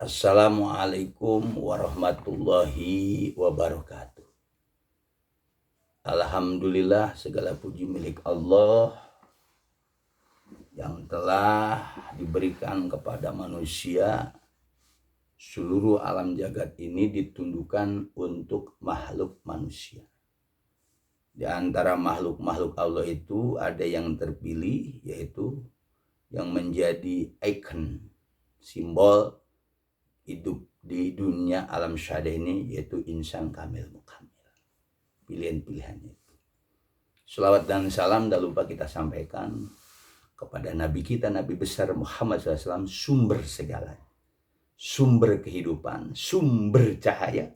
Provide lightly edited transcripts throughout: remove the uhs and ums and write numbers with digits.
Assalamualaikum warahmatullahi wabarakatuh. Alhamdulillah, segala puji milik Allah yang telah diberikan kepada manusia. Seluruh alam jagat ini ditundukkan untuk makhluk manusia. Di antara makhluk-makhluk Allah itu ada yang terpilih, yaitu yang menjadi ikon, simbol hidup di dunia alam syahada ini, yaitu insan kamil mukamil. Pilihan-pilihannya itu. Selawat dan salam tak lupa kita sampaikan kepada Nabi kita, Nabi besar Muhammad SAW, sumber segala, sumber kehidupan, sumber cahaya,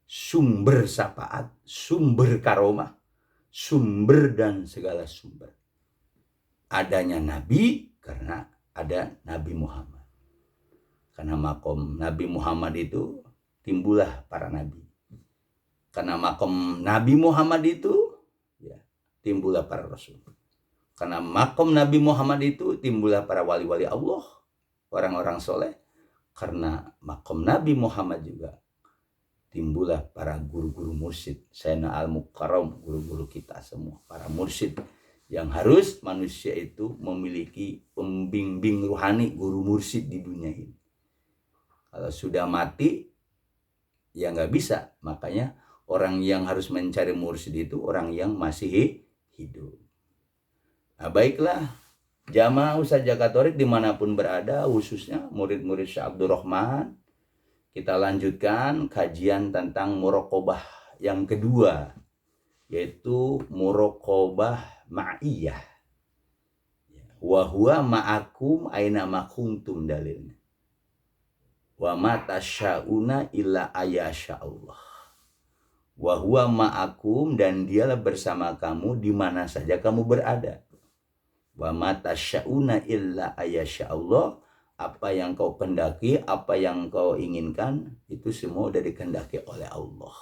sumber syafaat, sumber karomah, sumber dan segala sumber. Adanya Nabi karena ada Nabi Muhammad. Karena makom Nabi Muhammad itu timbullah para nabi. Karena makom Nabi Muhammad itu ya, timbullah para rasul. Karena makom Nabi Muhammad itu timbullah para wali-wali Allah, orang-orang soleh. Karena makom Nabi Muhammad juga timbullah para guru-guru mursyid, Sayyidina Al-Mukarram, guru-guru kita semua, para mursyid. Yang harus manusia itu memiliki pembimbing ruhani, guru mursyid di dunia ini. Kalau sudah mati, ya nggak bisa. Makanya orang yang harus mencari mursyid itu orang yang masih hidup. Nah, baiklah, jamaah Ustadz Jakatorik dimanapun berada, khususnya murid-murid Syekh Abdul Rahman, kita lanjutkan kajian tentang muraqabah yang kedua, yaitu muraqabah ma'iyah. Wa huwa ma'akum aina ma kuntum dalilnya. Wa ma tasyauna illa ayasya Allah. Wa huwa ma'akum, dan dialah bersama kamu di mana saja kamu berada. Wa ma tasyauna illa ayasya Allah. Apa yang kau kendaki, apa yang kau inginkan, itu semua sudah dikehendaki oleh Allah.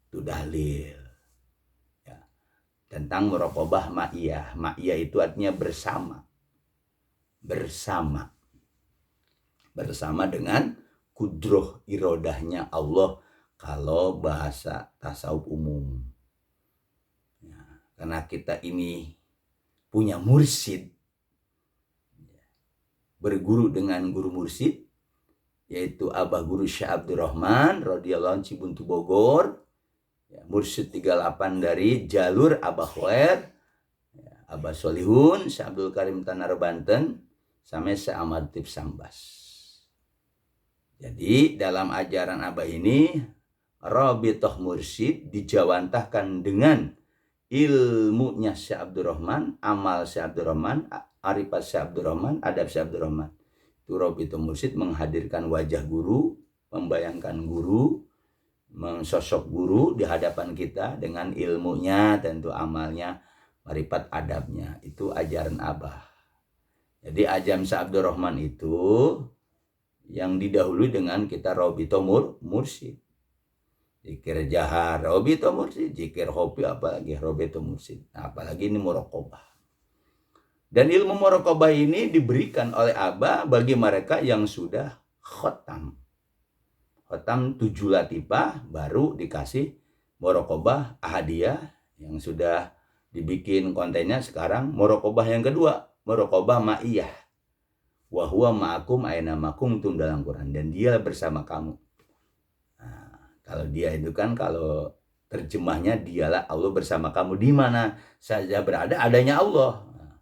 Itu dalil ya. Tentang muraqabah ma'iyah. Ma'iyah itu artinya bersama. Bersama dengan kudroh irodahnya Allah, kalau bahasa tasawuf umum ya, karena kita ini punya mursyid, berguru dengan guru mursyid, yaitu Abah Guru Syekh Abdul Rahman radhiyallahu anhu Cibuntu Bogor ya, mursyid 38 dari jalur Abah Khair ya, Abah Solihun Syekh Abdul Karim Tanar Banten sampai Syekh Ahmad Tib Sambas. Jadi dalam ajaran Abah ini, Rabithah Mursyid dijawantahkan dengan ilmunya Syekh Abdul Rahman, amal Syekh Abdul Rahman, arifat Syekh Abdul Rahman, adab Syekh Abdul Rahman. Itu Rabithah Mursyid menghadirkan wajah guru, membayangkan guru, sosok guru di hadapan kita dengan ilmunya, tentu amalnya, marifat adabnya. Itu ajaran Abah. Jadi ajam Syekh Abdul Rahman itu yang didahului dengan kita Rabithah Mursyid. Zikir jahar Rabithah Mursyid, zikir hobi apalagi Rabithah Mursyid. Nah, apalagi ini muraqabah. Dan ilmu muraqabah ini diberikan oleh Abah bagi mereka yang sudah khotam. Khotam 7 latifah, baru dikasih muraqabah ahadiyah yang sudah dibikin kontennya sekarang. Muraqabah yang kedua, muraqabah ma'iyah. Wa huwa ma'akum aina ma kuntum dalam Quran, dan dia bersama kamu. Nah, kalau dia itu kan, kalau terjemahnya dialah Allah bersama kamu di mana saja berada, adanya Allah. Nah,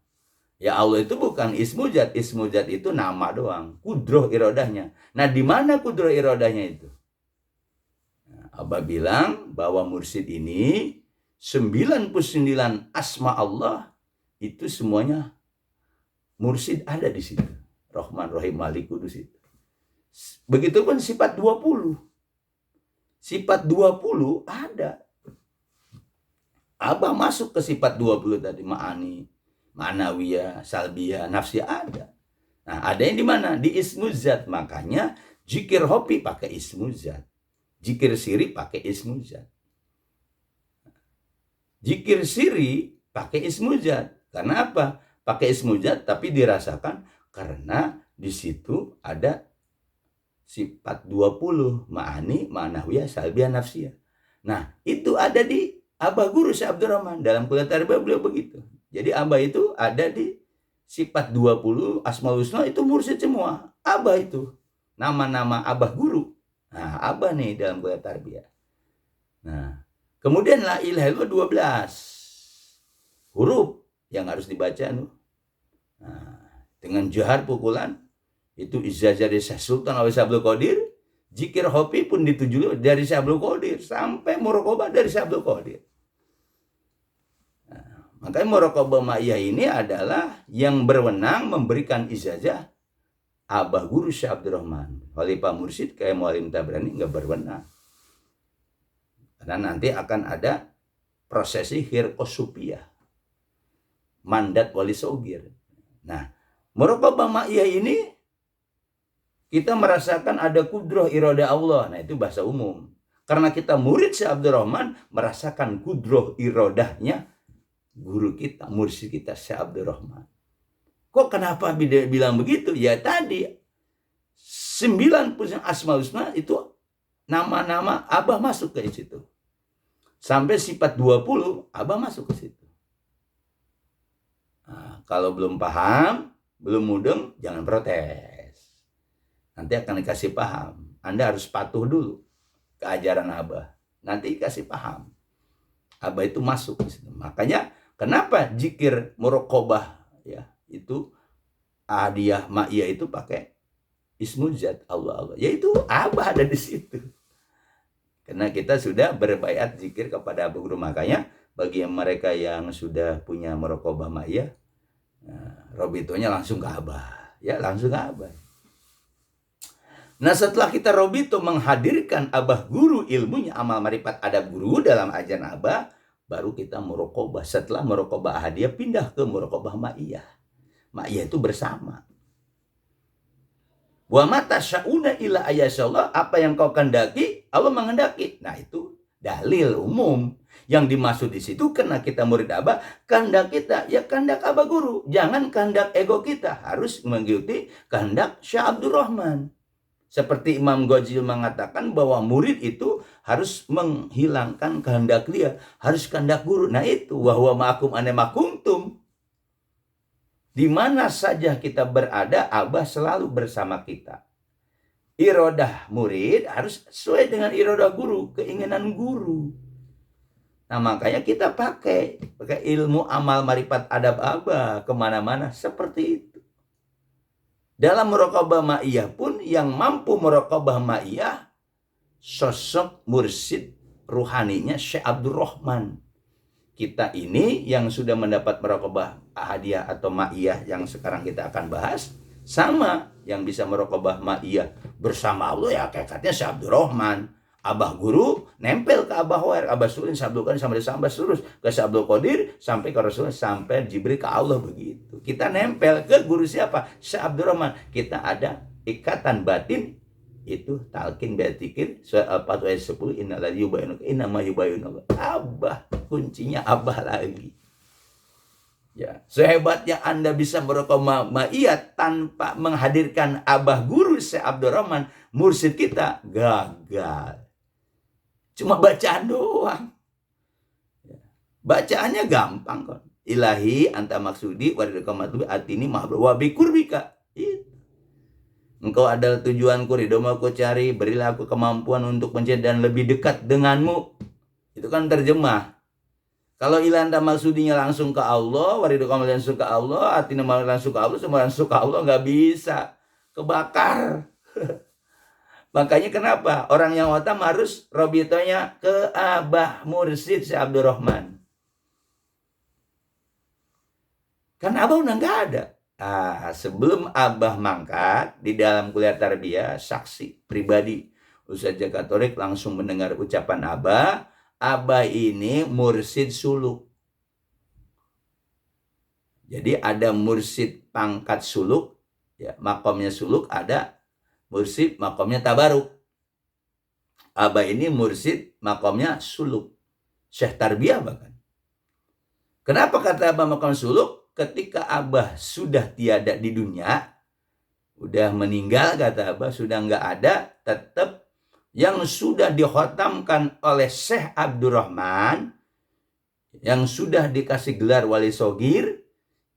ya Allah itu bukan ismu zat, ismu zat itu nama doang, kudroh irodahnya. Nah, di mana kudroh irodahnya itu? Nah, Abah bilang bahwa mursyid ini 99 asma Allah itu semuanya mursyid ada di situ. Rahman, Rahim, Malik, Kudus itu. Begitupun sifat 20. Sifat 20 ada. Abah masuk ke sifat 20 tadi, ma'ani, ma'nawiyah, salbiyah, nafsiyah ada. Nah, ada yang di mana? Di ismu zat. Makanya zikir hobi pakai ismu zat. Zikir siri pakai ismu zat. Zikir siri pakai ismu zat. Karena apa? Pakai ismu zat tapi dirasakan karena di situ ada sifat 20, ma'ani, ma'nawiyah, salbiyah, nafsiyah. Nah, itu ada di Abah Guru Syekh Abdurrahman. Dalam kuliah tarbiyah beliau begitu. Jadi Abah itu ada di sifat 20, Asmaul Husna itu mursyid semua. Abah itu. Nama-nama Abah Guru. Nah, Abah nih dalam kuliah tarbiyah. Nah, kemudian la ilaha illallah 12 huruf yang harus dibaca. Nah, dengan jahar pukulan itu izazah dari Syekh Sultan Awais Abdul Qadir, zikir hopi pun dituju dari Syekh Abdul Qadir, sampai muraqabah dari Syekh Abdul Qadir. Nah, makanya muraqabah ma'iyah ini adalah yang berwenang memberikan izazah Abah Guru Syekh Abdurrahman. Khalifah Mursyid kayak Muallim Tabrani nggak berwenang. Karena nanti akan ada prosesi hirqosupiyah, mandat wali sogir. Nah, muraqabah ma'iyah ini kita merasakan ada kudroh iroda Allah. Nah, itu bahasa umum. Karena kita murid Syekh Abdurrahman, merasakan kudroh irodahnya guru kita, mursyid kita Syekh Abdurrahman. Kok kenapa bilang begitu? Ya tadi 90% Asmaul Husna itu nama-nama Abah masuk ke situ. Sampai sifat 20 Abah masuk ke situ. Nah, kalau belum paham, belum mudeng, jangan protes. Nanti akan dikasih paham. Anda harus patuh dulu ke ajaran Abah. Nanti dikasih paham. Abah itu masuk ke situ. Makanya kenapa zikir muraqabah ya itu Ahadiyah Ma'iyah itu pakai Ismul Zat Allah. Yaitu Abah ada di situ. Karena kita sudah berbaiat zikir kepada Abah Guru. Makanya bagi mereka yang sudah punya muraqabah Ma'iyah, robitonya langsung ke Abah. Ya, langsung ke Abah. Nah, setelah kita robito menghadirkan Abah Guru ilmunya, amal marifat adab guru dalam ajaran Abah, baru kita muraqabah. Setelah muraqabah Ahadiyah pindah ke muraqabah Ma'iyah. Ma'iyah itu bersama. Wa mata sya'una ila ayasyallah, apa yang kau kehendaki, Allah menghendaki. Nah, itu dalil umum. Yang dimaksud di situ karena kita murid Abah, kehendak kita ya kehendak Abah Guru. Jangan kehendak ego kita, harus mengikuti kehendak Syekh Abdurrahman. Seperti Imam Ghazali mengatakan bahwa murid itu harus menghilangkan kehendak dia, harus kehendak guru. Nah itu, wa huwa ma'akum anama kuntum. Di mana saja kita berada, Abah selalu bersama kita. Irodah murid harus sesuai dengan irodah guru, keinginan guru. Nah makanya kita pakai ilmu amal marifat adab Abah kemana-mana seperti itu. Dalam muraqabah ma'iyah pun yang mampu muraqabah ma'iyah sosok mursyid ruhaninya Syekh Abdurrahman. Kita ini yang sudah mendapat muraqabah ahadiyah atau ma'iyah yang sekarang kita akan bahas, sama yang bisa muraqabah ma'iyah bersama Allah ya hakikatnya Syekh Abdurrahman. Abah Guru nempel ke Abah Wair, Abah Sulin, Syekh Abdul Qadir sampai terus ke Syekh Abdul Qadir sampai ke Rasulullah sampai Jibril ke Allah begitu. Kita nempel ke guru siapa? Syekh Abdurrahman. Kita ada ikatan batin itu talqin ba'tikir surat Al-Fatihah ayat 10 innal yubayyinu innama yubayyinu Abah, kuncinya Abah lagi. Ya, sehebatnya Anda bisa muraqabah ma'iyah tanpa menghadirkan Abah Guru Syekh Abdurrahman, mursyid kita, gagal. Cuma bacaan doang. Bacaannya gampang kok. Ilahi anta maksudi waridaka matlubi atini mahbub bi kurbika. Engkau adalah tujuanku, ridhomu aku cari, berilah aku kemampuan untuk mencari dan lebih dekat denganmu. Itu kan terjemah. Kalau ilah anta maksudinya langsung ke Allah, waridaka langsung ke Allah, atini langsung ke Allah, semua langsung ke Allah, nggak bisa. Kebakar. Makanya kenapa orang yang watam harus robitonya ke Abah Mursyid Syekh Abdurrahman. Karena Abah udah nggak ada. Sebelum Abah mangkat di dalam kuliah tarbiyah, saksi pribadi Ustaz Jakatorik langsung mendengar ucapan Abah. Abah ini mursyid suluk. Jadi ada mursyid pangkat suluk, ya, makomnya suluk, ada mursyid makomnya tabaruk. Abah ini mursyid makomnya suluk, syekh tarbiyah bahkan. Kenapa kata Abah makom suluk? Ketika Abah sudah tiada di dunia, udah meninggal, kata Abah, sudah nggak ada, tetap yang sudah dikhotamkan oleh Syekh Abdurrahman, yang sudah dikasih gelar wali sogir,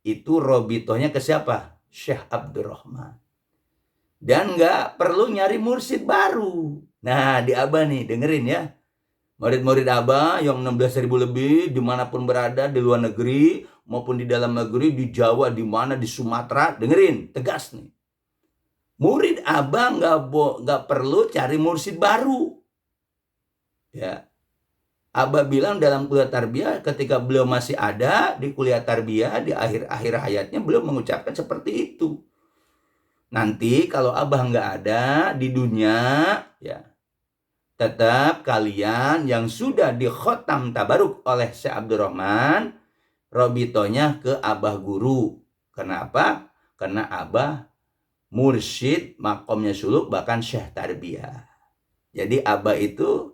itu robitohnya ke siapa? Syekh Abdurrahman. Dan nggak perlu nyari mursyid baru. Nah, di Abah nih, dengerin ya. Murid-murid Abah yang 16.000 lebih, dimanapun berada, di luar negeri, maupun di dalam negeri, di Jawa, di mana, di Sumatera, dengerin, tegas nih. Murid Abah nggak perlu cari mursyid baru. Ya, Abah bilang dalam kuliah tarbiyah, ketika beliau masih ada di kuliah tarbiyah, di akhir-akhir hayatnya beliau mengucapkan seperti itu. Nanti kalau Abah nggak ada di dunia, ya tetap kalian yang sudah dikhotam tabaruk oleh Syekh Abdurrahman, robitonya ke Abah guru. Kenapa? Karena Abah mursyid, makomnya suluk, bahkan syekh tarbiyah. Jadi Abah itu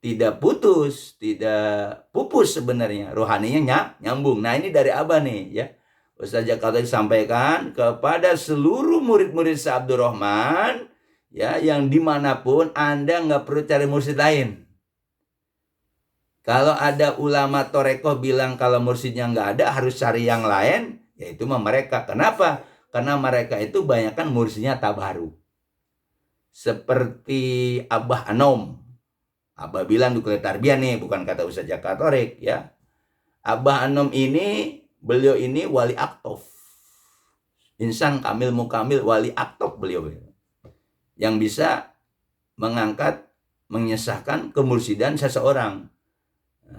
tidak putus, tidak pupus sebenarnya. Rohaninya nyambung. Nah, ini dari Abah nih ya. Ustaz Jakarta sampaikan kepada seluruh murid-murid Syekh Abdurrahman, ya, yang dimanapun, Anda nggak perlu cari mursyid lain. Kalau ada ulama torekoh bilang kalau mursyidnya nggak ada, harus cari yang lain, yaitu mereka. Kenapa? Karena mereka itu banyakkan mursyidnya tabaru. Seperti Abah Anom. Abah bilang di kuliah tarbiyah nih, bukan kata Ustaz Jakarta ya. Abah Anom ini, beliau ini wali aktof. Insan kamil mukamil, wali aktof beliau. Yang bisa mengangkat, mengesahkan kemursidan seseorang.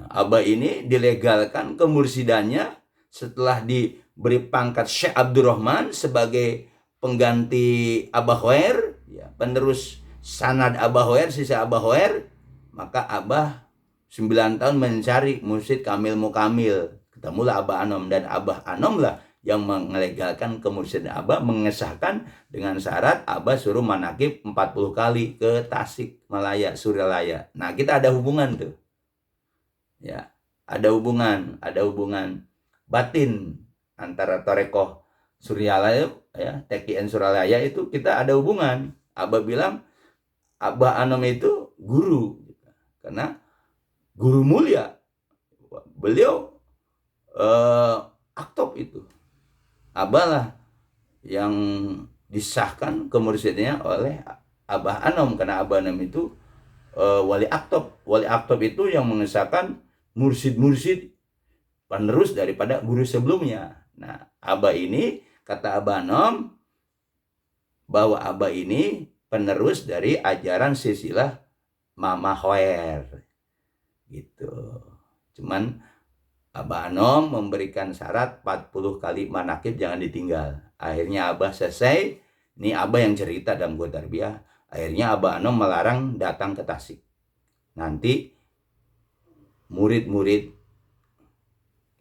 Abah ini dilegalkan kemursidannya setelah diberi pangkat Syekh Abdurrahman sebagai pengganti Abah Khair, ya, penerus sanad Abah Khair, sisa Abah Khair. Maka Abah 9 tahun mencari mursyid kamil mukamil. Ketemulah Abah Anom, dan Abah Anom lah yang melegalkan kemursyidaan Abah, mengesahkan dengan syarat Abah suruh manakib 40 kali ke Tasik Malaya, Suryalaya. Nah, kita ada hubungan tuh. Ya, ada hubungan batin antara Torekoh Suryalaya, ya, TKN Suryalaya itu kita ada hubungan. Abah bilang Abah Anom itu guru, karena guru mulia. Beliau aktop itu. Abah lah yang disahkan kemursyidnya oleh Abah Anom, karena Abah Anom itu wali aktop. Wali aktop itu yang mengesahkan mursyid-mursyid penerus daripada guru sebelumnya. Nah, Abah ini, kata Abah Anom, bahwa Abah ini penerus dari ajaran silsilah Mama Khair. Gitu. Cuman Abah Anom memberikan syarat 40 kali manakib jangan ditinggal. Akhirnya Abah selesai. Ini Abah yang cerita dalam kuliah tarbiyah. Akhirnya Abah Anom melarang datang ke Tasik. Nanti murid-murid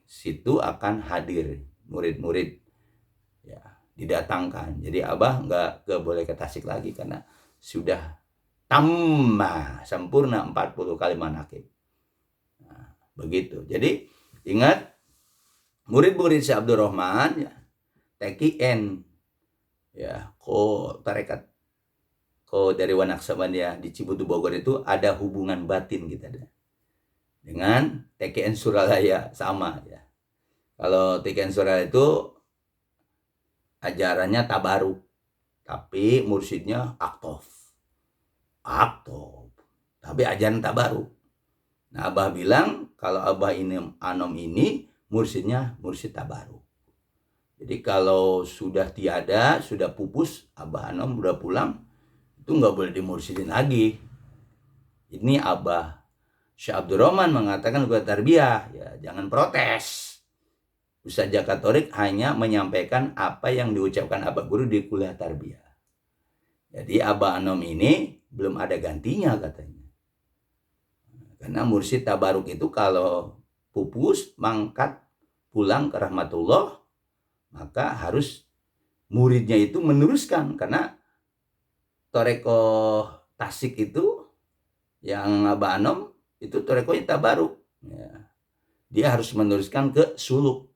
situ akan hadir. Murid-murid, ya, didatangkan. Jadi Abah nggak boleh ke Tasik lagi karena sudah tammah sempurna 40 kali manakib. Nah, begitu. Jadi ingat, murid-murid Syekh Abdurrahman, ya, TKN, ya, tarekat dari Wanaksabandia di Cibutu Bogor itu ada hubungan batin kita dengan TKN Suryalaya, sama ya. Kalau TKN Suryalaya itu ajarannya tabaruk, tapi mursyidnya aktof, tapi ajaran tabaruk. Nah, Abah bilang kalau Abah Anom ini mursyidnya mursyid tabaruk. Jadi kalau sudah tiada, sudah pupus, Abah Anom udah pulang, itu nggak boleh dimursyidin lagi. Ini Abah Syekh Abdurrahman mengatakan kuliah tarbiyah, ya, jangan protes. Ustaz Jakarta hanya menyampaikan apa yang diucapkan Abah Guru di kuliah tarbiyah. Jadi Abah Anom ini belum ada gantinya katanya. Karena mursyid tabaruk itu kalau pupus, mangkat, pulang ke rahmatullah, maka harus muridnya itu meneruskan. Karena Torekoh Tasik itu yang Abah Anom itu torekohnya tabaruk, ya. Dia harus meneruskan ke suluk.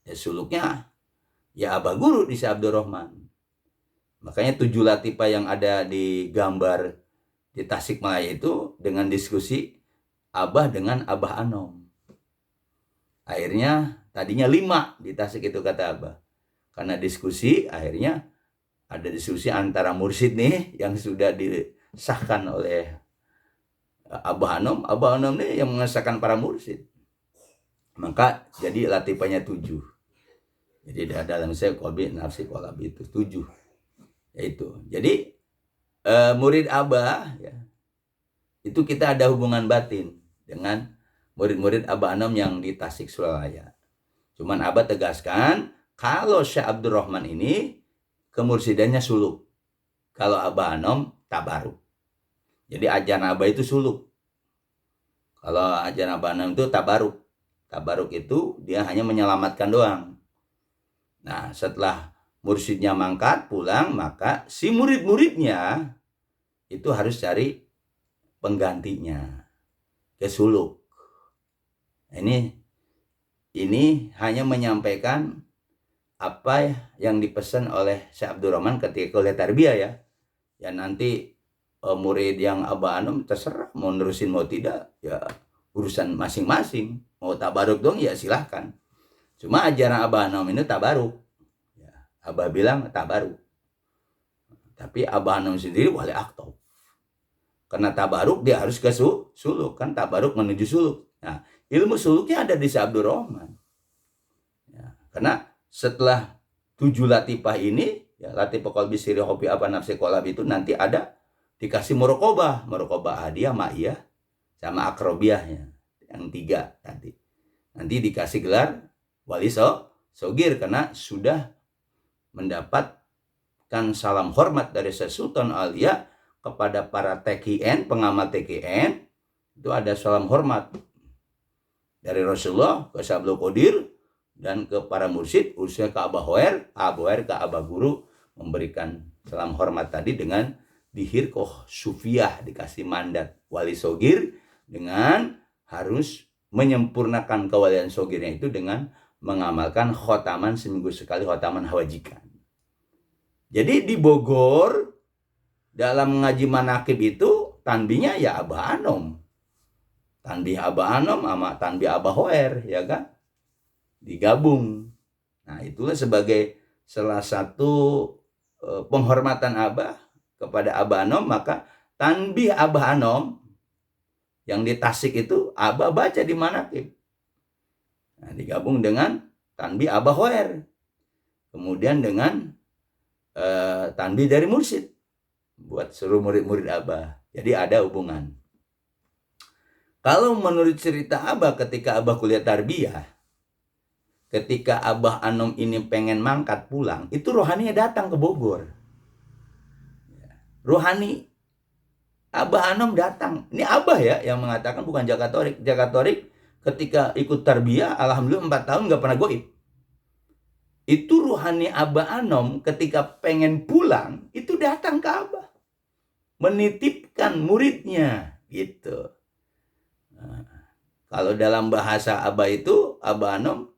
Ya, suluknya ya Abah Guru di Syekh Abdurrahman. Makanya 7 latifah yang ada di gambar di Tasikmalaya itu dengan diskusi Abah dengan Abah Anom. Akhirnya tadinya 5 di Tasik itu kata Abah. Karena diskusi akhirnya ada diskusi antara mursyid nih yang sudah disahkan oleh Abah Anom. Abah Anom nih yang mengesahkan para mursyid. Maka jadi latifahnya 7. Jadi dalam saya kolbi nafsi kolabi itu 7. Yaitu. Jadi murid Abah ya, itu kita ada hubungan batin dengan murid-murid Abah Anom yang di Tasik Suralaya. Cuman Abah tegaskan kalau Syekh Abdurrahman ini kemursidannya suluk. Kalau Abah Anom tabaruk. Jadi ajaran Abah itu suluk. Kalau ajaran Abah Anom itu tabaruk. Tabaruk itu dia hanya menyelamatkan doang. Nah, setelah mursyidnya mangkat pulang, maka si murid-muridnya itu harus cari penggantinya ke suluk. Ini hanya menyampaikan apa yang dipesan oleh Syekh Abdurrahman ketika kuliah tarbiyah ya. Ya nanti murid yang Abah Anom terserah mau nerusin mau tidak ya urusan masing-masing. Mau tabaruk dong ya silahkan. Cuma ajaran Abah Anom ini tabaruk. Ya, Abah bilang tabaruk. Tapi Abah Anom sendiri wali aktob. Karena tabaruk dia harus ke suluk. Kan tabaruk menuju suluk. Nah, ilmu suluknya ada di Syekh Abdurrahman. Ya, karena setelah 7 latifah ini, ya, latifah qalbi siri hobi apa nafsi kolab itu nanti ada dikasih murokobah hadiah ma'iyah sama akrobiahnya yang 3 tadi. Nanti dikasih gelar wali sogir karena sudah mendapatkan salam hormat dari Sultan Aulia kepada para TKN, pengamal TKN. Itu ada salam hormat dari Rasulullah ke Syekh Qadir dan ke para mursyid, usia ke Abah Hoer ke Abah Guru, memberikan salam hormat tadi dengan dihirkoh sufiyah, dikasih mandat wali sogir dengan harus menyempurnakan kewalian sogirnya itu dengan mengamalkan khotaman seminggu sekali, khotaman hawajikan. Jadi di Bogor dalam ngaji manakib itu tanbihnya ya Abah Anom. Tanbih Abah Anom sama tanbih Abah Hoer, ya kan? Digabung. Nah, itulah sebagai salah satu penghormatan Abah kepada Abah Anom, maka tanbih Abah Anom yang di Tasik itu Abah baca di manakib. Nah, digabung dengan tanbih Abah Hoer. Kemudian dengan tanbih dari mursyid buat seluruh murid-murid Abah. Jadi ada hubungan. Kalau menurut cerita Abah ketika Abah kuliah tarbiyah, ketika Abah Anom ini pengen mangkat pulang, itu rohaninya datang ke Bogor. Rohani Abah Anom datang. Ini Abah ya yang mengatakan, bukan Jaka Torik. Jaka Torik ketika ikut tarbiyah, alhamdulillah 4 tahun gak pernah goib. Itu rohani Abah Anom ketika pengen pulang, itu datang ke Abah. Menitipkan muridnya gitu. Nah, kalau dalam bahasa Abah itu, Abah Anom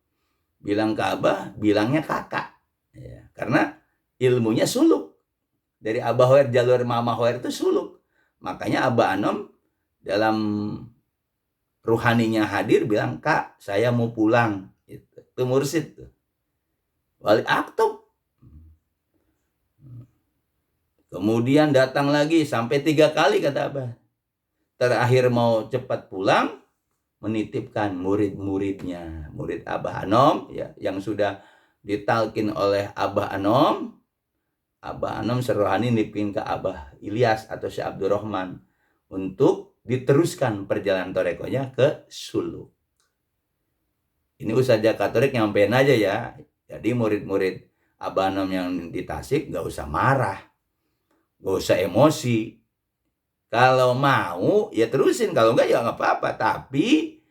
bilang ke Abah, bilangnya kakak. Ya, karena ilmunya suluk. Dari Abah Hoer, jalur Mama Hoer itu suluk. Makanya Abah Anom dalam ruhaninya hadir bilang, Kak, saya mau pulang. Itu mursyid tuh. Wali aktob. Kemudian datang lagi sampai 3 kali kata Abah. Terakhir mau cepat pulang, menitipkan murid-muridnya, murid Abah Anom ya, yang sudah ditalkin oleh Abah Anom. Abah Anom serohani nipin ke Abah Ilyas atau Syekh Abdurrahman untuk diteruskan perjalanan torekonya ke suluk. Ini Ustaz Jaka Torik nyampein aja ya. Jadi murid-murid Abah Anom yang di Tasik gak usah marah, gak usah emosi. Kalau mau ya terusin, kalau enggak ya nggak apa-apa. Tapi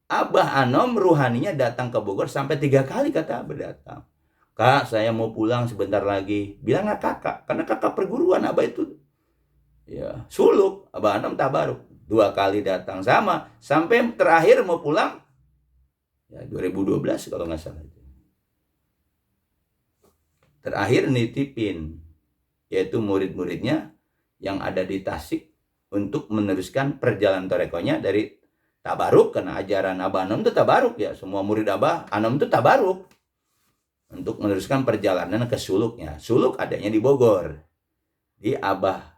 Abah Anom ruhaninya datang ke Bogor sampai 3 kali kata Abah datang. Kak, saya mau pulang sebentar lagi. Bilangnya kakak, karena kakak perguruan Abah itu. Ya, suluk, Abah Anom tabaruk. 2 kali datang sama, sampai terakhir mau pulang. Ya, 2012 kalau nggak salah. Terakhir nitipin yaitu murid-muridnya yang ada di Tasik untuk meneruskan perjalanan torekonya dari tabaruk, karena ajaran Abah Anom itu tabaruk ya, semua murid Abah Anom itu tabaruk, untuk meneruskan perjalanan ke suluknya. Suluk adanya di Bogor, di Abah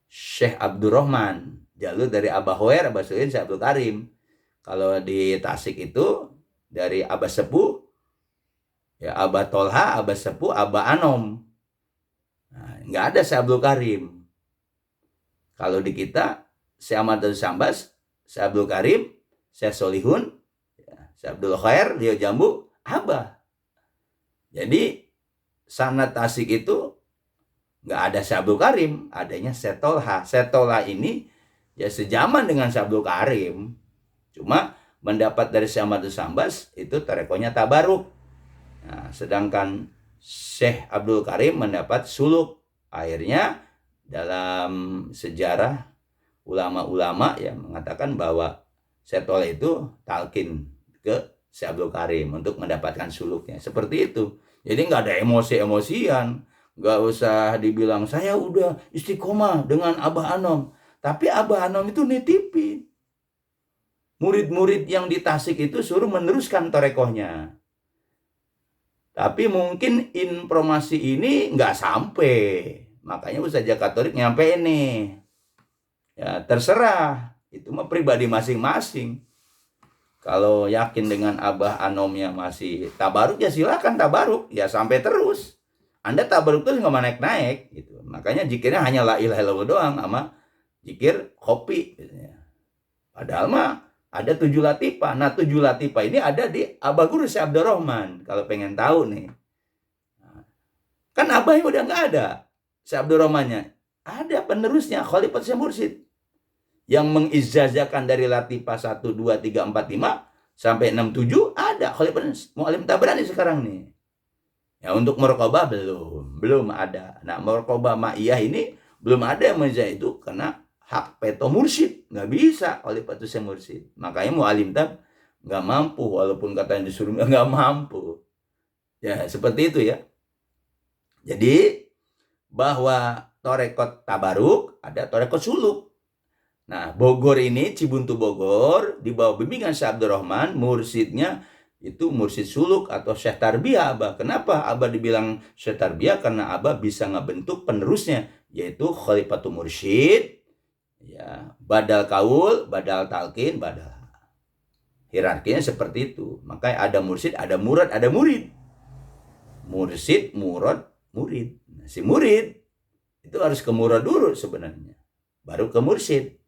Syekh Abdurrahman, jalur dari Abah Hoer, Abah Suin, Syekh Abdul Karim. Kalau di Tasik itu dari Abah Sepuh, ya Abah Tolha, Abah Sepuh, Abah Anom. Nah, nggak ada Syekh Abdul Karim. Kalau di kita, Syekh Ahmad Sambas, Syekh Abdul Karim, Syekh Solihun, Syekh Abdul Khair, Lio Jambu, Abah. Jadi sanad Tasik itu nggak ada Syekh Abdul Karim, adanya Syekh Tolha. Syekh Tolha ini ya sejaman dengan Syekh Abdul Karim, cuma mendapat dari Syekh Ahmad Sambas itu tarekonya tabaruk. Nah, sedangkan Syekh Abdul Karim mendapat suluk. Akhirnya dalam sejarah ulama-ulama yang mengatakan bahwa Syekh Tolha itu talkin ke Syekh Abdul Karim untuk mendapatkan suluknya. Seperti itu. Jadi nggak ada emosi-emosian. Nggak usah dibilang saya udah istiqomah dengan Abah Anom. Tapi Abah Anom itu nitipin. Murid-murid yang di Tasik itu suruh meneruskan torekohnya. Tapi mungkin informasi ini nggak sampai. Makanya Ustaz Jakatorik nyampein nih. Ya terserah. Itu mah pribadi masing-masing. Kalau yakin dengan Abah Anomnya masih tabaruk ya silakan tabaruk. Ya sampai terus. Anda tabaruk terus nggak mau naik-naik gitu. Makanya zikirnya hanya la ilaha illallah doang sama zikir kopi gitu ya. Padahal mah ada 7 latifah. Nah 7 latifah ini ada di Abah Guru Syekh Abdurrahman. Kalau pengen tahu nih. Kan Abahnya udah nggak ada. Syekh Abdurrahmannya. Ada penerusnya Khalifat Syekh Mursyid. Yang mengijazahkan dari latifah 1, 2, 3, 4, 5 sampai 6, 7 ada Khalifat Mu'alim Tabrani sekarang nih. Ya untuk merokobah belum ada. Nah merokobah ma'iyah ini belum ada yang menjadi itu karena hak peto mursyid, nggak bisa oleh Syekh Mursyid. Makanya Mu'alim Tab nggak mampu, walaupun katanya disuruh nggak mampu. Ya seperti itu ya. Jadi bahwa torekot tabaruk ada torekot suluk. Nah Bogor ini Cibuntu Bogor di bawah bimbingan Syekh Abdurrahman, mursyidnya itu mursyid suluk atau Syekh Tarbiyah Abah. Kenapa Abah dibilang Syekh Tarbiyah? Karena Abah bisa ngebentuk penerusnya, yaitu Khalifatul Mursyid, ya, badal kaul, badal talqin, badal. Hierarkinya seperti itu. Makanya ada mursyid, ada murad, ada murid. Mursyid, murad, murid. Nah, si murid itu harus ke murad dulu sebenarnya, baru ke mursyid.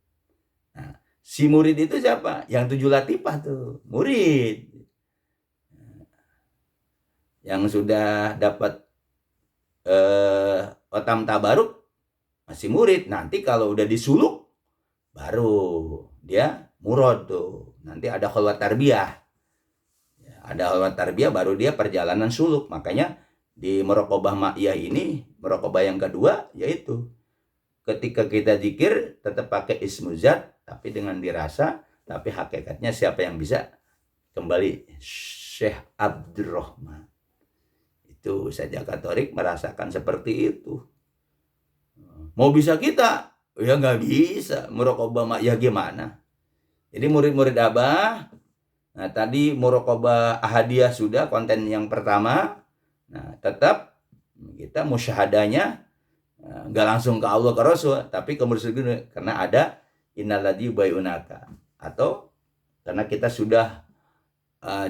Nah, si murid itu siapa? Yang 7 latifah tuh, murid. Yang sudah dapat otam tabaruk masih murid. Nanti kalau udah disuluk baru dia murad tuh. Nanti ada khalwat tarbiyah. Ya, ada khalwat tarbiyah baru dia perjalanan suluk. Makanya di merokobah ma'iyah ini, merokobah yang kedua yaitu ketika kita zikir tetap pakai ismuzat tapi dengan dirasa, tapi hakikatnya siapa yang bisa kembali Syekh Abdurrahman. Itu Ustaz Jakatorik merasakan seperti itu. Mau bisa kita? Ya nggak bisa. Murokobah ya gimana? Jadi murid-murid Abah, nah tadi murokobah ahadiyah sudah konten yang pertama. Nah tetap kita musyahadanya nggak langsung ke Allah ke Rasul, tapi ke mursyid karena ada innalladzi bayunaka, atau karena kita sudah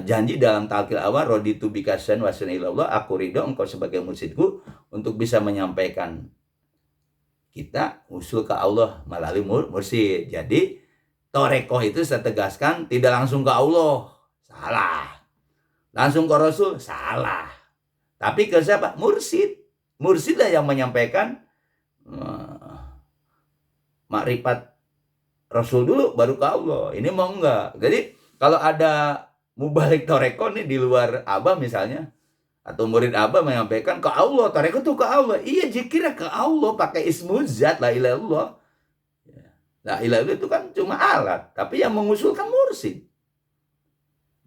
janji dalam talqil awal raditu bikasan wasan ilallah, aku ridho engkau sebagai mursyidku, untuk bisa menyampaikan kita usul ke Allah melalui mursyid. Jadi torekoh itu saya tegaskan tidak langsung ke Allah, salah. Langsung ke Rasul, salah. Tapi ke siapa? Mursyid. Mursyid lah yang menyampaikan makrifat Rasul dulu baru ke Allah. Ini mau enggak. Jadi kalau ada mubalik toreko nih di luar Abah misalnya, atau murid Abah menyampaikan ke Allah, toreko tuh ke Allah. Iya zikirnya ke Allah pakai ismuzat la ilaha illallah. La ilaha illallah itu kan cuma alat, tapi yang mengusulkan mursyid.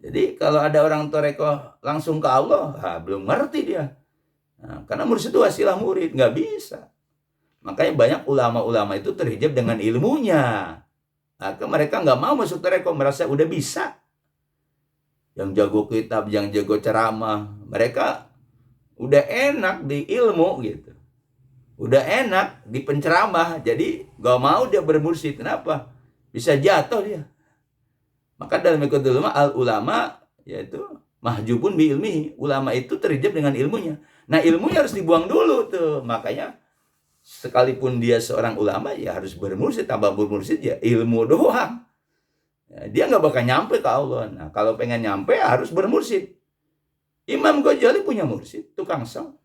Jadi kalau ada orang toreko langsung ke Allah, belum ngerti dia. Nah, karena mursyid itu wasilah murid, nggak bisa. Makanya banyak ulama-ulama itu terhijab dengan ilmunya. Nah, mereka nggak mau masuk toreko, merasa udah bisa. Yang jago kitab, yang jago ceramah, mereka udah enak di ilmu gitu. Udah enak di penceramah, jadi gak mau dia bermursyid. Kenapa? Bisa jatuh dia. Maka dalam metode ulama yaitu mahjubun bi ilmihi. Ulama itu terhijab dengan ilmunya. Nah, ilmunya harus dibuang dulu tuh. Makanya sekalipun dia seorang ulama ya harus bermursyid. Tambah bermursyid ya ilmu doang. Ya, dia nggak bakal nyampe ke Allah. Nah, kalau pengen nyampe harus bermursyid. Imam Ghazali punya mursyid, tukang song.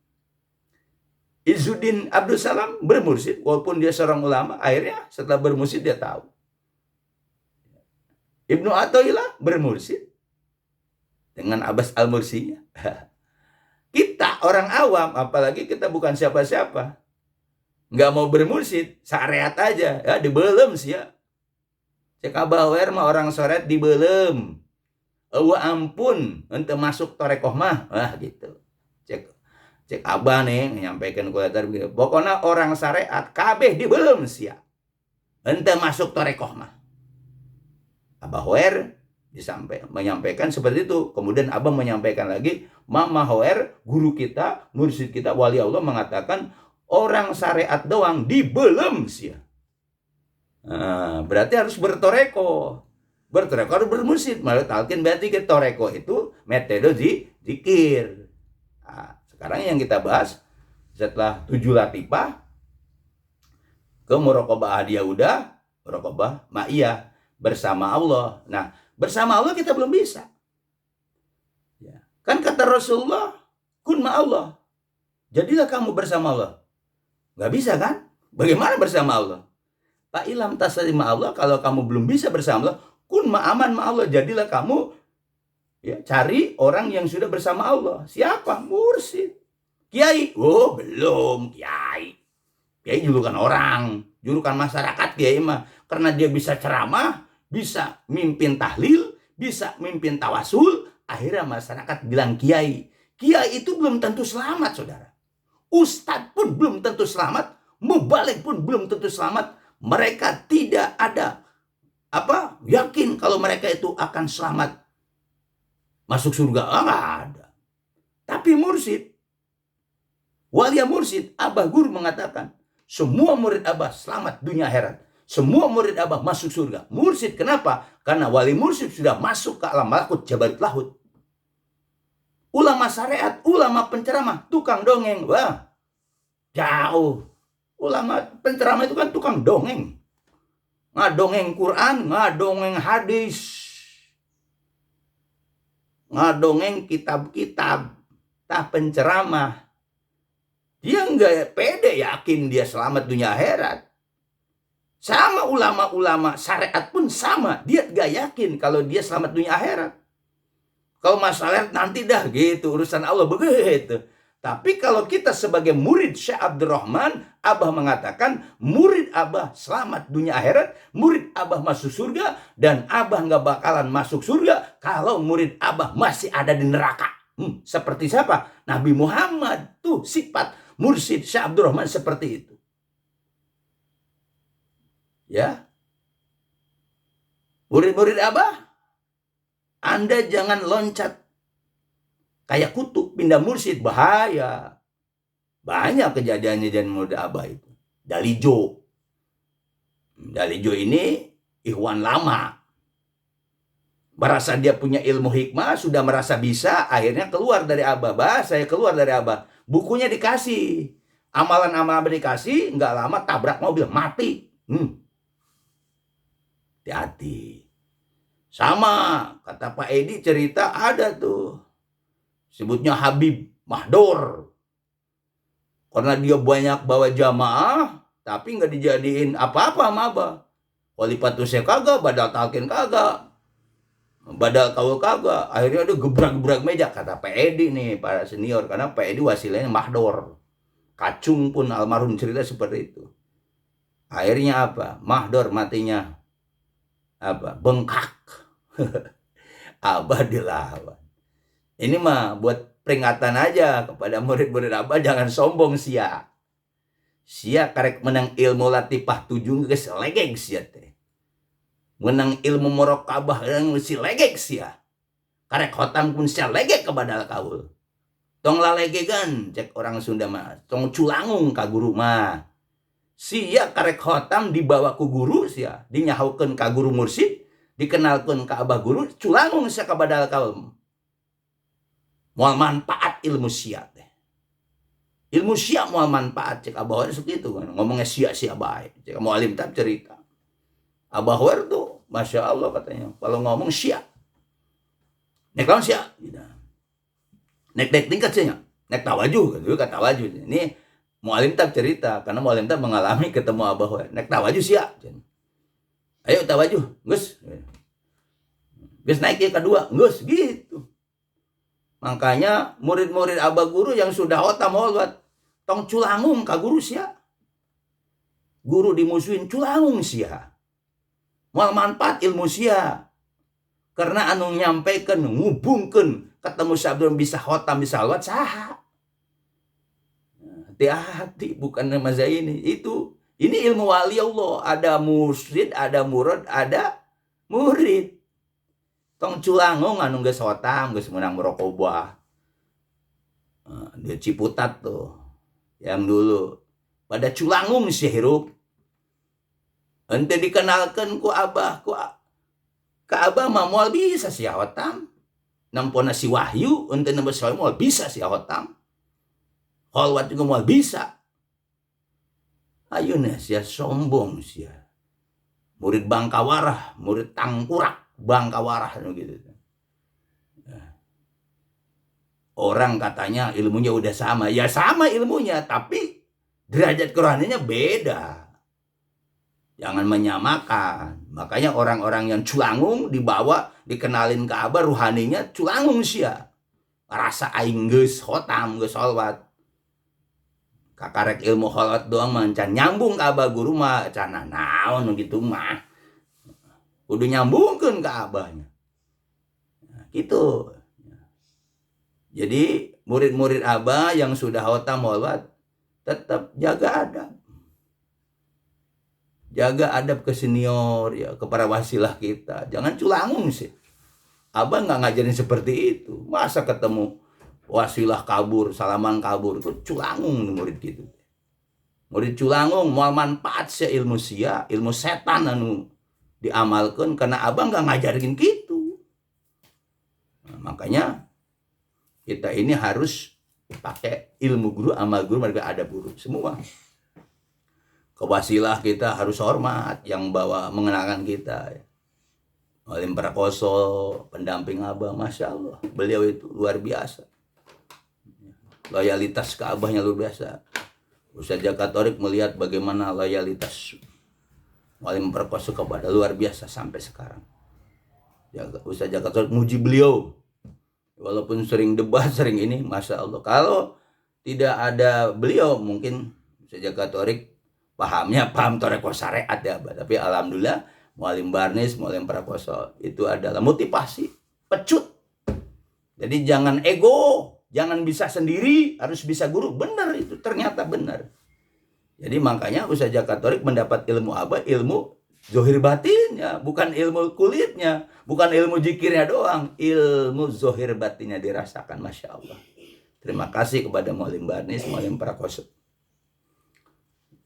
Izzuddin Abdul Salam bermursyid, walaupun dia seorang ulama, akhirnya setelah bermursyid dia tahu. Ibnu Athaillah bermursyid dengan Abbas Al-Mursinya. Kita orang awam, apalagi kita bukan siapa-siapa, nggak mau bermursyid, syariat aja, ya dibelem sih ya. Cek Abah mah orang soret dibelem. Ampun, ente masuk torekoh mah, wah gitu. Cek Abah nih menyampaikan kuliah begini. Pokoknya orang syariat kabeh dibelem sia. Ente masuk torekoh mah. Abah Hoer menyampaikan seperti itu. Kemudian Abah menyampaikan lagi, Mama Hoer, guru kita, mursyid kita, wali Allah mengatakan orang syariat doang dibelem sia. Nah, berarti harus bertoreko. Bertoreko harus bermursyid. Malah talqin berarti ke toreko itu metode zikir. Nah, sekarang yang kita bahas setelah 7 latifah ke muraqabah dia udah, muraqabah ma'iyah bersama Allah. Nah, bersama Allah kita belum bisa. Ya. Kan kata Rasulullah, kun ma'allah. Jadilah kamu bersama Allah. Nggak bisa kan? Bagaimana bersama Allah? Pak ilam taslim Allah, kalau kamu belum bisa bersama Allah, kun ma'aman ma'allah. Jadilah kamu ya, cari orang yang sudah bersama Allah. Siapa? Mursyid. Kiai? Oh, belum. Kiai julukan orang, julukan masyarakat kiai mah. Karena dia bisa ceramah, bisa mimpin tahlil, bisa mimpin tawasul, akhirnya masyarakat bilang kiai. Kiai itu belum tentu selamat, saudara. Ustadz pun belum tentu selamat, mubalik pun belum tentu selamat. Mereka tidak ada yakin kalau mereka itu akan selamat masuk surga. Nggak ada. Tapi mursyid, walia mursyid, Abah Guru mengatakan, semua murid Abah selamat dunia akhirat. Semua murid Abah masuk surga. Mursyid, kenapa? Karena wali mursyid sudah masuk ke alam malakut jabarit lahut. Ulama syariat, ulama penceramah, tukang dongeng. Wah, jauh. Ulama penceramah itu kan tukang dongeng. Ngadongeng Quran, ngadongeng hadis, ngadongeng kitab-kitab, tah penceramah. Dia nggak pede yakin dia selamat dunia akhirat. Sama ulama-ulama syariat pun sama. Dia nggak yakin kalau dia selamat dunia akhirat. Kalau masalah nanti dah gitu, urusan Allah begitu. Tapi kalau kita sebagai murid Syekh Abdurrahman, Abah mengatakan murid Abah selamat dunia akhirat, murid Abah masuk surga, dan Abah nggak bakalan masuk surga kalau murid Abah masih ada di neraka. Seperti siapa? Nabi Muhammad. Tuh sifat mursyid Syekh Abdurrahman seperti itu. Ya. Murid-murid Abah, Anda jangan loncat kayak kutu pindah mursyid, bahaya. Banyak kejadiannya dan murid Abah itu. Dalijo ini ikhwan lama. Merasa dia punya ilmu hikmah, sudah merasa bisa, akhirnya keluar dari Abah. Saya keluar dari Abah. Bukunya dikasih. Amalan-amalan dikasih, nggak lama tabrak mobil, mati. Hati-hati. Sama, kata Pak Edi cerita ada tuh. Sebutnya Habib Mahdor. Karena dia banyak bawa jamaah, tapi nggak dijadiin apa-apa sama Abah. Wali patusnya kagak, badal talqin kagak, badal kaul kagak. Akhirnya ada gebrak-gebrak meja, kata Pak Edi nih, para senior. Karena Pak Edi wasilanya Mahdor. Kacung pun almarhum cerita seperti itu. Akhirnya apa? Mahdor matinya bengkak. Abah dilawan. Ini mah buat peringatan aja kepada murid-murid Abah, jangan sombong sia. Sia karek menang ilmu latifah 7 geus legeg sia teh. Menang ilmu muraqabah yang si legeg sia. Karek khotam pun sia legeg kepada kaul. Tong lalegegan cek orang Sunda mah, tong culangung ka guru mah. Sia karek khotam dibawa ku guru sia, dinyahaukeun ka guru mursid, dikenalkeun ka abah guru, culangung sia ka badal kaul. Moal manfaat ilmu sia teh. Ilmu sia moal manfaat cek abah war segitu kan. Ngomongnya sia-sia bae. Cek mualim tab cerita. Abah war tuh Masya Allah katanya. Kalau ngomong sia. Nek lawan sia. Nek tingkat sia. Nek tawajuh gitu kata tawajuh. Ini mualim tab cerita karena mualim tab mengalami ketemu abah war. Nek tawajuh sia. Ayo tawajuh. Geus. Geus naik ya kedua. Geus gitu. Makanya murid-murid abah guru yang sudah khotam holwat tong culangung ka guru sia. Guru dimusuhin culangung sia. Moal manfaat ilmu sia. Karena anu nyampaikan ngubungkeun ketemu sabdon bisa khotam bisa holwat saha. Hati-hati bukan nama ini. Ini ilmu wali Allah, ada mursyid, ada murad, ada murid. Tong culangung anu geus khotam, geus meunang muraqabah. Dia Ciputat tuh. Yang dulu pada culangung si hirup. Ente dikenalkan ku abah, ka abah mah moal bisa si khotam. Nampona si wahyu, ente nambah si moal bisa si khotam. Holwat juga moal bisa. Ayeuna sia sombong sia. Murid Bangkawarah, murid Tangkurak. Bangkawarah gitu. Orang katanya ilmunya udah sama. Ya sama ilmunya, tapi derajat kerohaniannya beda. Jangan menyamakan. Makanya orang-orang yang culangung dibawa, dikenalin ke abah ruhaninya culangung sia. Rasa aing geus khotam, geus holwat. Kakarek ilmu holwat doang mancan nyambung ke abah guru mah cana naon gitu mah. Udah nyambungkan ke abahnya. Nah, gitu. Jadi murid-murid abah yang sudah khotam holwat tetap jaga adab. Jaga adab ke senior ya, ke para wasilah kita. Jangan culangung sih. Abah nggak ngajarin seperti itu. Masa ketemu wasilah kabur, salaman kabur, itu culangung murid gitu. Murid culangung mau manfaat sih ilmu sia, ilmu setan anu diamalkan karena abah nggak ngajarin gitu. Nah, makanya kita ini harus pakai ilmu guru, amal guru, mereka ada guru semua. Kewasilah kita harus hormat yang bawa mengenalkan kita. Mualim Prakoso, pendamping abah, Masya Allah, beliau itu luar biasa. Loyalitas ke abahnya luar biasa. Ustaz Jaka Torik melihat bagaimana loyalitas Mualim Prakoso kepada luar biasa sampai sekarang. Ustaz Jaka Torik muji beliau. Walaupun sering debat, sering ini, Masya Allah. Kalau tidak ada beliau, mungkin Ustaz Jaka Torik paham toreko syariat ya. Tapi alhamdulillah Mualim Barnis, Mualim Prakoso itu adalah motivasi, pecut. Jadi jangan ego, jangan bisa sendiri, harus bisa guru. Benar itu, ternyata benar. Jadi makanya Ustaz Jaka Torik mendapat ilmu abah, ilmu zohir batinnya, bukan ilmu kulitnya, bukan ilmu zikirnya doang, ilmu zohir batinnya dirasakan, Masya Allah. Terima kasih kepada Mualim Barnis, Mualim Prakoso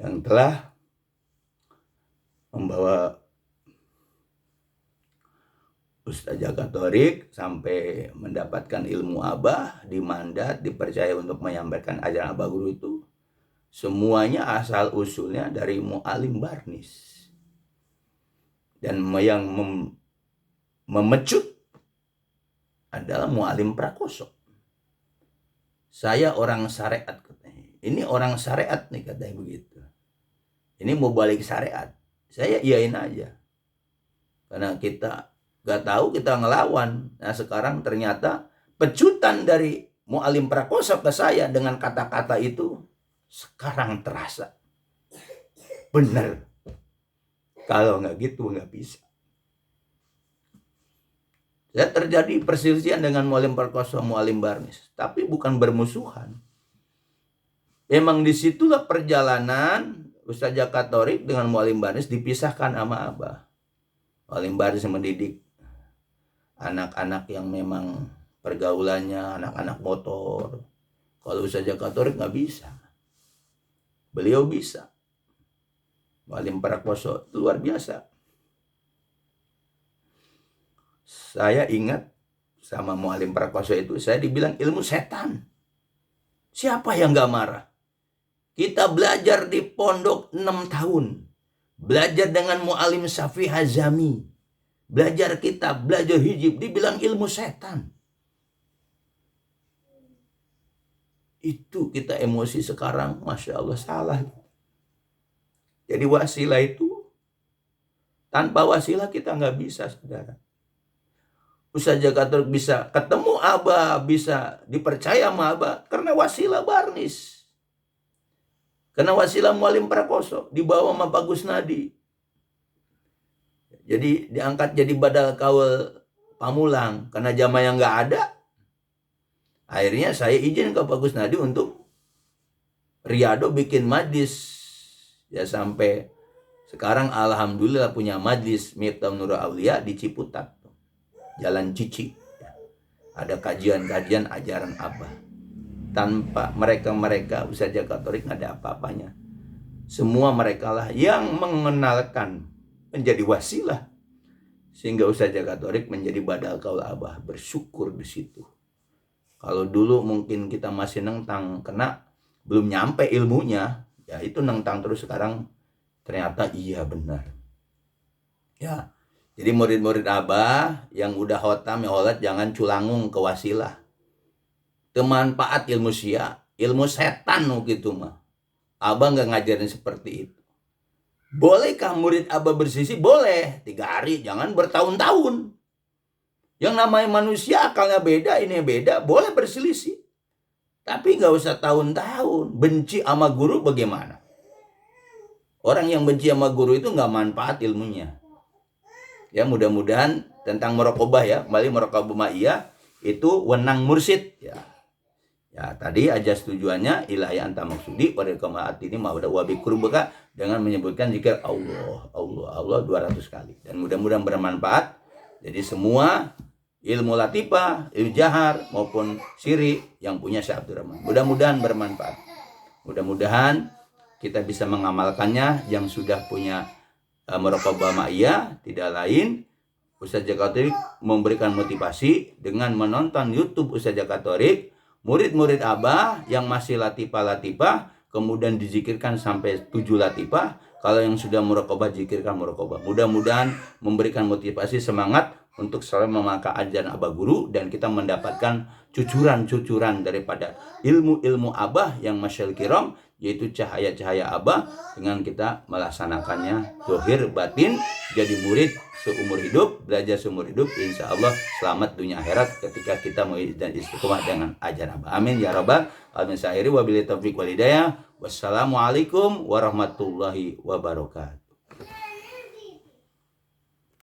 yang telah membawa Ustaz Jaka Torik sampai mendapatkan ilmu abah, dimandat, dipercaya untuk menyampaikan ajaran abah guru itu. Semuanya asal usulnya dari Mualim Barnis. Dan yang memecut adalah Mualim Prakoso. Saya orang syariat katanya. Ini orang syariat nih katanya begitu. Ini mau balik syariat. Saya iyain aja. Karena kita gak tahu, kita ngelawan. Nah sekarang ternyata pecutan dari Mualim Prakoso ke saya dengan kata-kata itu sekarang terasa benar. Kalau nggak gitu nggak bisa. Ya terjadi perselisihan dengan Mualim Prakoso, Mualim Barnis, tapi bukan bermusuhan. Memang disitulah perjalanan Ustaz Jaka Torik dengan Mualim Barnis dipisahkan sama Abah. Mualim Barnis mendidik anak-anak yang memang pergaulannya anak-anak motor. Kalau Ustaz Jaka Torik nggak bisa. Beliau bisa. Mualim Prakoso luar biasa. Saya ingat sama Mualim Prakoso itu, saya dibilang ilmu setan. Siapa yang gak marah? Kita belajar di pondok 6 tahun. Belajar dengan Mualim Syafi'i Hazami. Belajar kitab, belajar hijib. Dibilang ilmu setan. Itu kita emosi sekarang, Masya Allah, salah. Jadi wasilah itu, tanpa wasilah kita gak bisa, saudara. Ustaz Jaka Torik bisa ketemu Abah, bisa dipercaya sama Abah karena wasilah Barnis. Karena wasilah Mualim Prakoso dibawa sama Pak Gusnadi. Jadi diangkat jadi badal kaul Pamulang karena jamaah yang nggak ada. Akhirnya saya izin ke Pak Gusnadi untuk Riyado bikin majlis. Ya sampai sekarang alhamdulillah punya majlis Miftahun Nurul Aulia di Ciputat. Jalan Cici. Ada kajian-kajian ajaran Abah. Tanpa mereka Ustaz Jaka Torik nggak ada apa-apanya. Semua mereka lah yang mengenalkan menjadi wasilah. Sehingga Ustaz Jaka Torik menjadi badal kaul Abah. Bersyukur di situ. Kalau dulu mungkin kita masih nentang kena belum nyampe ilmunya. Ya itu nentang terus, sekarang ternyata iya benar. Ya. Jadi murid-murid Abah yang udah khotam ya holat jangan culangung ke wasilah. Kemanfaat ilmu sia, ilmu setan gitu mah. Abah nggak ngajarin seperti itu. Bolehkah murid Abah bersisi? Boleh. 3 hari, jangan bertahun-tahun. Yang namanya manusia akalnya beda, ini beda, boleh berselisih. Tapi nggak usah tahun-tahun. Benci sama guru bagaimana? Orang yang benci sama guru itu nggak manfaat ilmunya. Ya mudah-mudahan tentang muraqabah ya, kembali muraqabah ma'iyah itu wenang mursyid ya. Ya tadi aja tujuannya ilahi anta maksudi pada kemaat ini ma'udah wabi kurbaka dengan menyebutkan zikir Allah 200 kali. Dan mudah-mudahan bermanfaat. Jadi semua ilmu latifah, ilmu jahar maupun siri yang punya Syekh Abdul Rahman. Mudah-mudahan bermanfaat. Mudah-mudahan kita bisa mengamalkannya yang sudah punya muraqabah ma'iyah, tidak lain Ustaz Jaka Torik memberikan motivasi dengan menonton YouTube Ustaz Jaka Torik, murid-murid Abah yang masih latifah, kemudian dizikirkan sampai 7 latifah. Kalau yang sudah muraqabah, zikirkan muraqabah. Mudah-mudahan memberikan motivasi, semangat untuk selalu memakai ajaran Abah Guru, dan kita mendapatkan cucuran-cucuran daripada ilmu-ilmu Abah yang masyal kiram, yaitu cahaya-cahaya Abah, dengan kita melaksanakannya zahir batin, jadi murid seumur hidup, belajar seumur hidup, insya Allah selamat dunia akhirat ketika kita mau dan istiqomah dengan ajaran Abah. Amin ya rabbal alamin. Wabillahi taufiq wal hidayah. Wassalamualaikum warahmatullahi wabarakatuh.